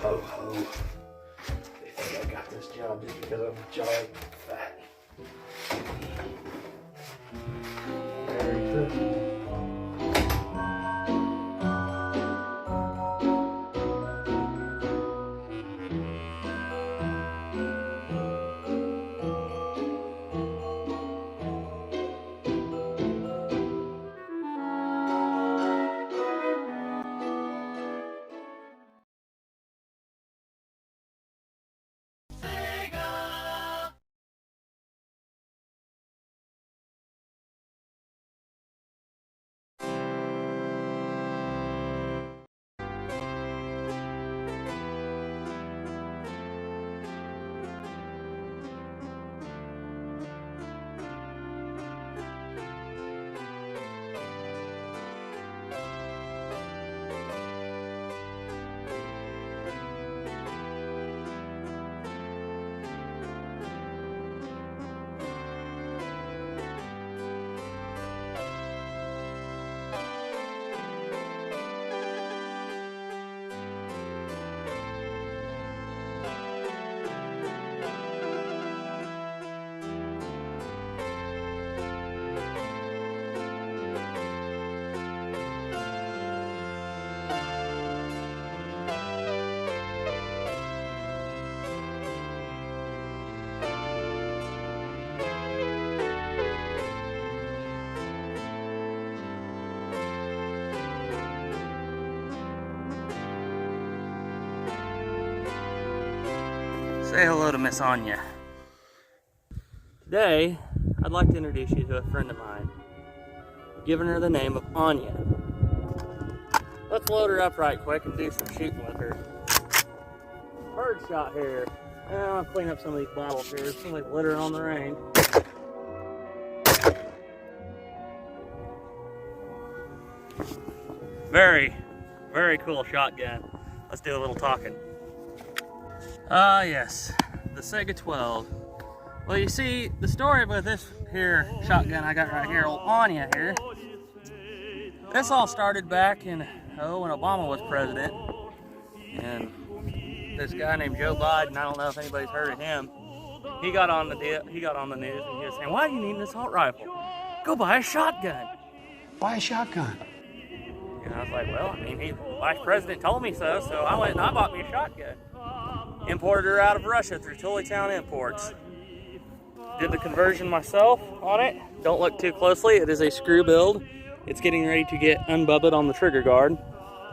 ho, ho. They think I got this job just because I'm giant fat. Very true. Say hello to Miss Anya. Today, I'd like to introduce you to a friend of mine. I've given her the name of Anya. Let's load her up right quick and do some shooting with her. Bird shot here. I'll clean up some of these bottles here. There's some like litter on the range. Very, very cool shotgun. Let's do a little talking. Ah, yes, the Saiga-12. Well, you see, the story with this here shotgun I got right here, old Anya here, this all started back in, when Obama was president. And this guy named Joe Biden, I don't know if anybody's heard of him, he got on the news and he was saying, why do you need an assault rifle? Go buy a shotgun. Buy a shotgun. And I was like, well, I mean, the vice president told me so I went and I bought me a shotgun. Imported her out of Russia through Town Imports. Did the conversion myself on it. Don't look too closely, it is a screw build. It's getting ready to get unbubbed on the trigger guard.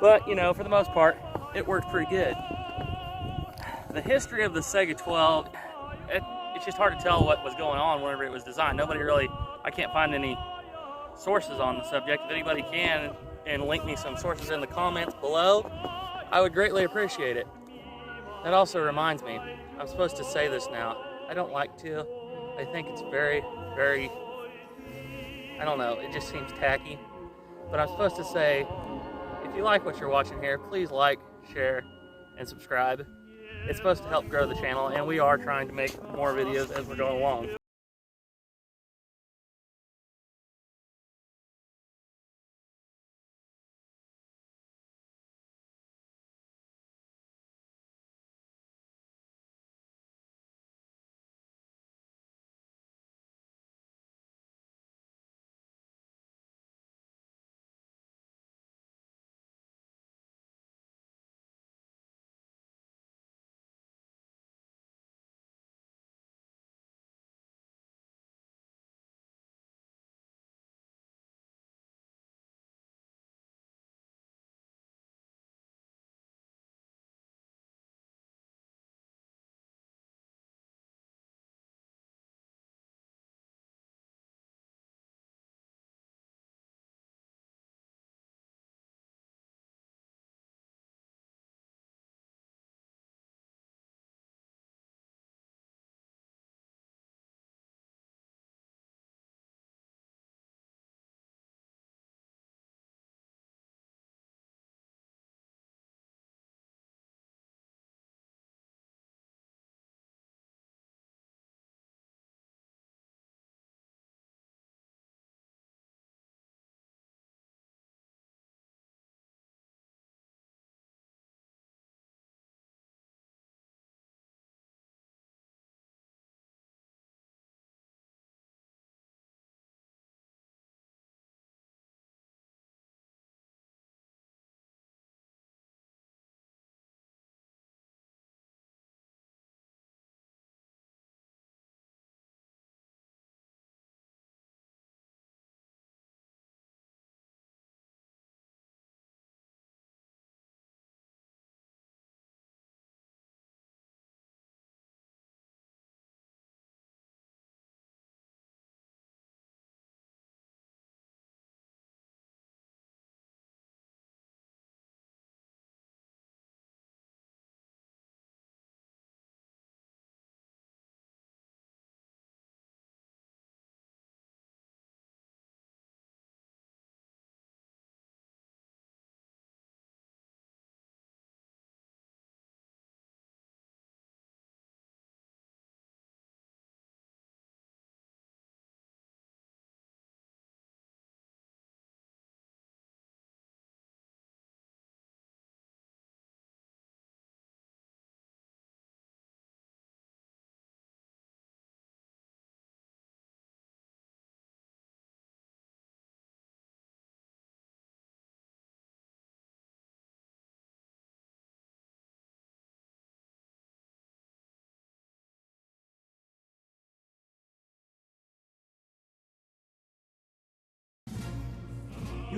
But, you know, for the most part, it worked pretty good. The history of the Saiga-12, it's just hard to tell what was going on whenever it was designed. I can't find any sources on the subject. If anybody can, and link me some sources in the comments below, I would greatly appreciate it. That also reminds me, I'm supposed to say this now. I don't like to. I think it's very, very, I don't know, it just seems tacky. But I'm supposed to say, if you like what you're watching here, please like, share, and subscribe. It's supposed to help grow the channel, and we are trying to make more videos as we're going along.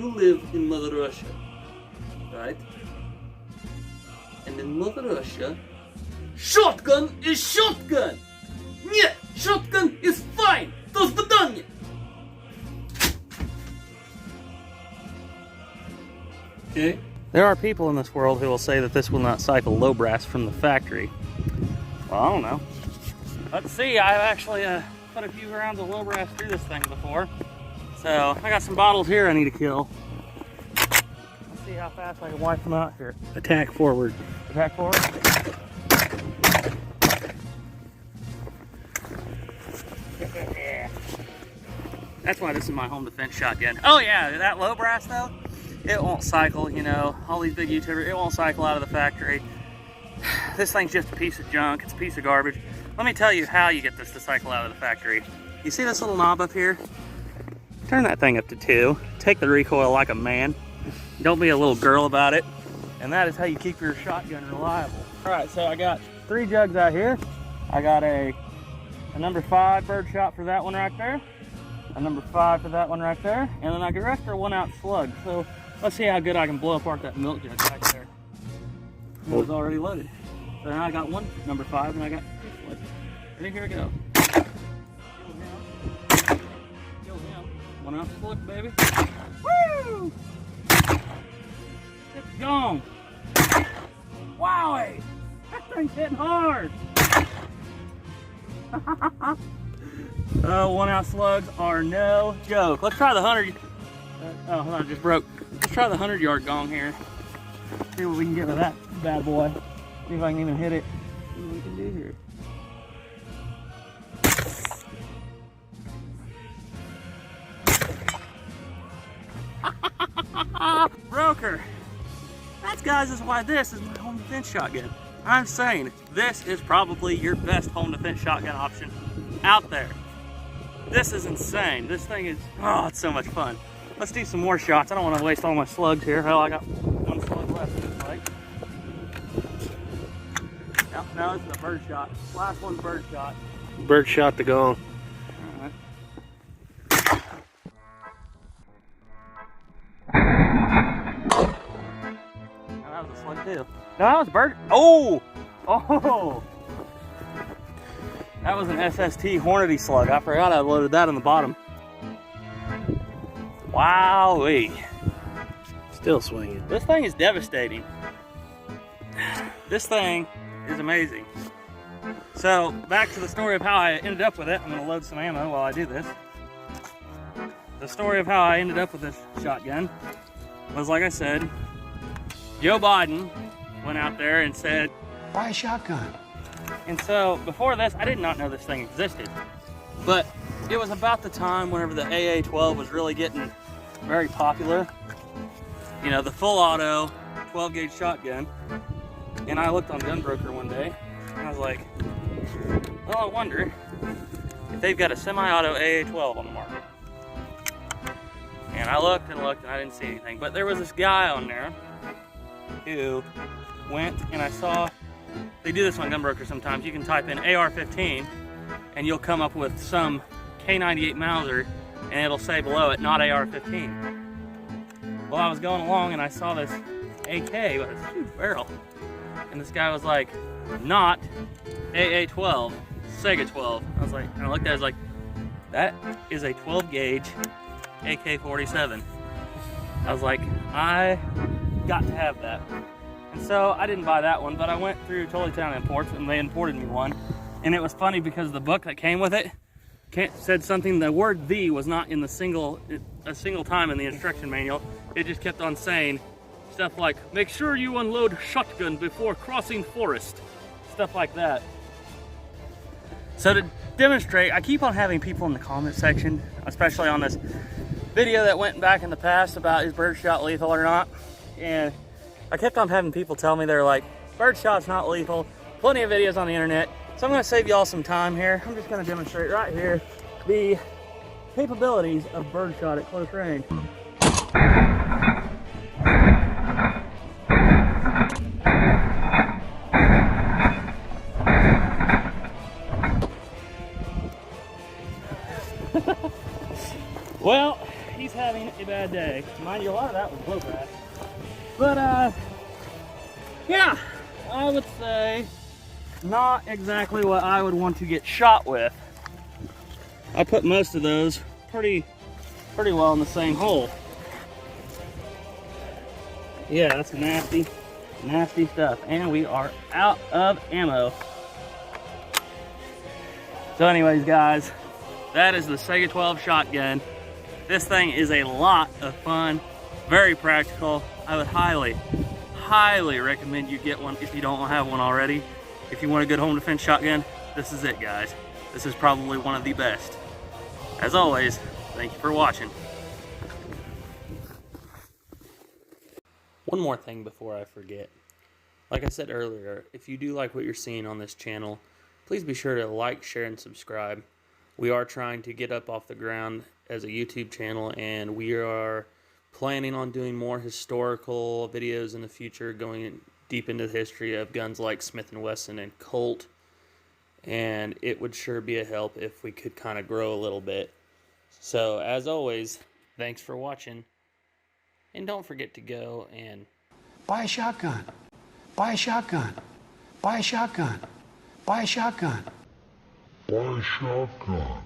you live in Mother Russia, right? And in Mother Russia, shotgun is shotgun! Yeah, shotgun is fine! До свидания! Okay. There are people in this world who will say that this will not cycle low brass from the factory. Well, I don't know. Let's see, I've actually put a few rounds of low brass through this thing before. So, I got some bottles here I need to kill. Let's see how fast I can wipe them out here. Attack forward. Attack forward. That's why this is my home defense shotgun. Oh yeah, that low brass though, it won't cycle, you know, all these big YouTubers, it won't cycle out of the factory. This thing's just a piece of junk, it's a piece of garbage. Let me tell you how you get this to cycle out of the factory. You see this little knob up here? Turn that thing up to 2. Take the recoil like a man. Don't be a little girl about it. And that is how you keep your shotgun reliable. All right, so I got 3 jugs out here. I got a number 5 bird shot for that one right there. A number 5 for that one right there. And then I got extra 1-ounce slug. So let's see how good I can blow apart that milk jug back there. It was already loaded. So now I got 1 number 5 and I got 2 slugs. Ready, here we go. Kill him. 1-ounce slug, baby. Woo! It's gone. Wowie! That thing's hitting hard. 1-ounce slugs are no joke. Let's try the 100. Oh, hold on, it just broke. Let's try the 100-yard gong here. See what we can get with that bad boy. See if I can even hit it. See what we can do here. Broker. That's, guys, is why this is my home defense shotgun. I'm saying this is probably your best home defense shotgun option out there. This is insane. This thing is, oh, it's so much fun. Let's do some more shots. I don't want to waste all my slugs here. Hell, I got 1 slug left in this leg. Now this is a bird shot. Last one's bird shot. Bird shot the gong. All right. That was a slug too. No, that was a bird. Oh! Oh! That was an SST Hornady slug. I forgot I loaded that on the bottom. Wowee. Still swinging. This thing is devastating. This thing is amazing. So, back to the story of how I ended up with it. I'm going to load some ammo while I do this. The story of how I ended up with this shotgun was, like I said, Joe Biden went out there and said, "Buy a shotgun." And so, before this, I did not know this thing existed. But it was about the time whenever the AA-12 was really getting very popular. You know, the full auto 12-gauge shotgun. And I looked on Gunbroker one day, and I was like, well, I wonder if they've got a semi-auto AA-12 on the market. And I looked and looked, and I didn't see anything. But there was this guy on there who went, and I saw, they do this on Gunbroker sometimes. You can type in AR-15, and you'll come up with some K98 Mauser, and it'll say below it, not AR-15. Well, I was going along, and I saw this AK with a huge barrel. And this guy was like, not AA-12, Saiga 12. I was like, and I looked at it, I was like, that is a 12-gauge AK-47. I was like, I got to have that. And so I didn't buy that one, but I went through Tullytown Imports and they imported me one. And it was funny because the book that came with it said something, the word "the" was not in a single time in the instruction manual. It just kept on saying stuff like, make sure you unload shotgun before crossing forest. Stuff like that. So to demonstrate, I keep on having people in the comment section, especially on this video that went back in the past about is birdshot lethal or not. And I kept on having people tell me, they're like, birdshot's not lethal. Plenty of videos on the internet. So I'm gonna save y'all some time here. I'm just gonna demonstrate right here the capabilities of birdshot at close range. Well, he's having a bad day. Mind you, a lot of that was blow back. But, yeah, I would say not exactly what I would want to get shot with. I put most of those pretty well in the same hole. Yeah, that's nasty stuff. And we are out of ammo. So anyways, guys, that is the Caiga-12 shotgun. This thing is a lot of fun, very practical. I would highly recommend you get one if you don't have one already. If you want a good home defense shotgun, this is it, guys. This is probably one of the best. As always, thank you for watching. One more thing before I forget. Like I said earlier, if you do like what you're seeing on this channel, please be sure to like, share, and subscribe. We are trying to get up off the ground as a YouTube channel, and we are planning on doing more historical videos in the future, going deep into the history of guns like Smith & Wesson and Colt. And it would sure be a help if we could kind of grow a little bit. So, as always, thanks for watching. And don't forget to go and Buy a shotgun. Buy a shotgun. Buy a shotgun. Buy a shotgun. Buy a shotgun.